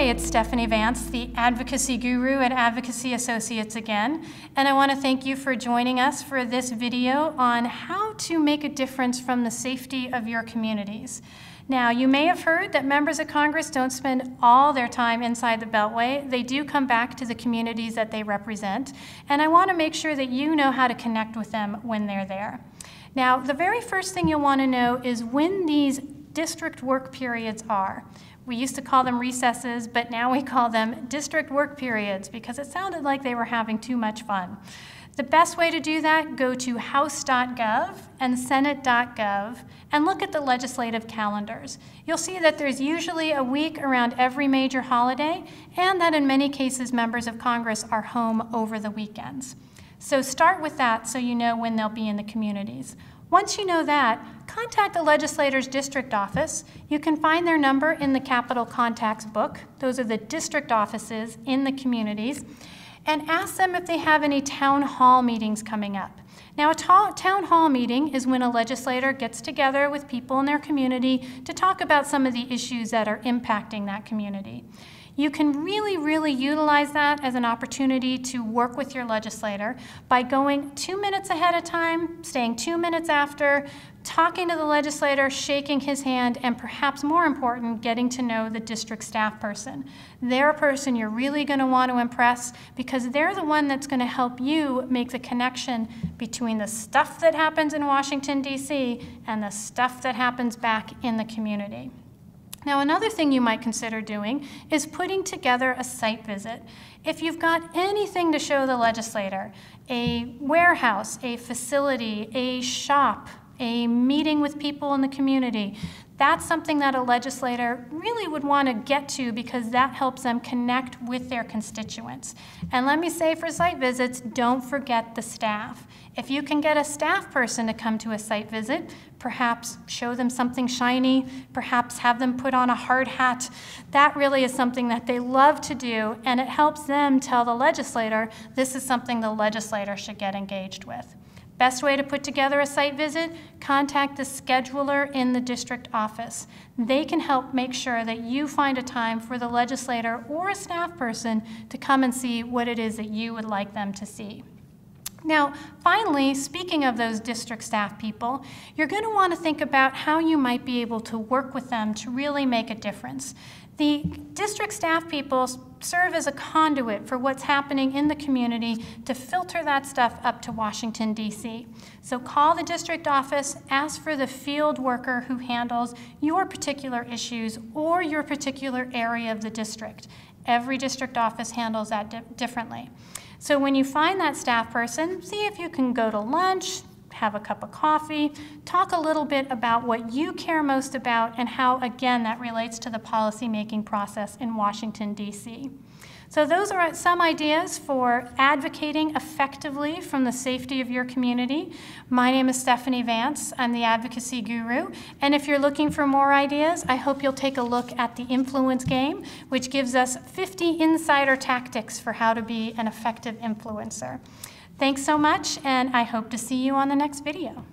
Hi, it's Stephanie Vance, the advocacy guru at Advocacy Associates again, and I want to thank you for joining us for this video on how to make a difference from the safety of your communities. Now, you may have heard that members of Congress don't spend all their time inside the Beltway. They do come back to the communities that they represent, and I want to make sure that you know how to connect with them when they're there. Now, the very first thing you'll want to know is when these district work periods are. We used to call them recesses, but now we call them district work periods because it sounded like they were having too much fun. The best way to do that, go to house.gov and senate.gov and look at the legislative calendars. You'll see that there's usually a week around every major holiday and that in many cases members of Congress are home over the weekends. So start with that so you know when they'll be in the communities. Once you know that, contact the legislator's district office. You can find their number in the Capitol Contacts book. Those are the district offices in the communities. And ask them if they have any town hall meetings coming up. Now, a town hall meeting is when a legislator gets together with people in their community to talk about some of the issues that are impacting that community. You can really utilize that as an opportunity to work with your legislator by going 2 minutes ahead of time, staying 2 minutes after, talking to the legislator, shaking his hand, and perhaps more important, getting to know the district staff person. They're a person you're really going to want to impress because they're the one that's going to help you make the connection between the stuff that happens in Washington, D.C. and the stuff that happens back in the community. Now, another thing you might consider doing is putting together a site visit. If you've got anything to show the legislator, a warehouse, a facility, a shop, a meeting with people in the community, that's something that a legislator really would want to get to because that helps them connect with their constituents. And let me say for site visits, don't forget the staff. If you can get a staff person to come to a site visit, perhaps show them something shiny, perhaps have them put on a hard hat, that really is something that they love to do, and it helps them tell the legislator this is something the legislator should get engaged with. Best way to put together a site visit, contact the scheduler in the district office. They can help make sure that you find a time for the legislator or a staff person to come and see what it is that you would like them to see. Now, finally, speaking of those district staff people, you're going to want to think about how you might be able to work with them to really make a difference. The district staff people serve as a conduit for what's happening in the community to filter that stuff up to Washington, D.C. So call the district office, ask for the field worker who handles your particular issues or your particular area of the district. Every district office handles that differently. So when you find that staff person, see if you can go to lunch, have a cup of coffee, talk a little bit about what you care most about and how, again, that relates to the policymaking process in Washington, D.C. So those are some ideas for advocating effectively from the safety of your community. My name is Stephanie Vance. I'm the advocacy guru. And if you're looking for more ideas, I hope you'll take a look at the Influence Game, which gives us 50 insider tactics for how to be an effective influencer. Thanks so much, and I hope to see you on the next video.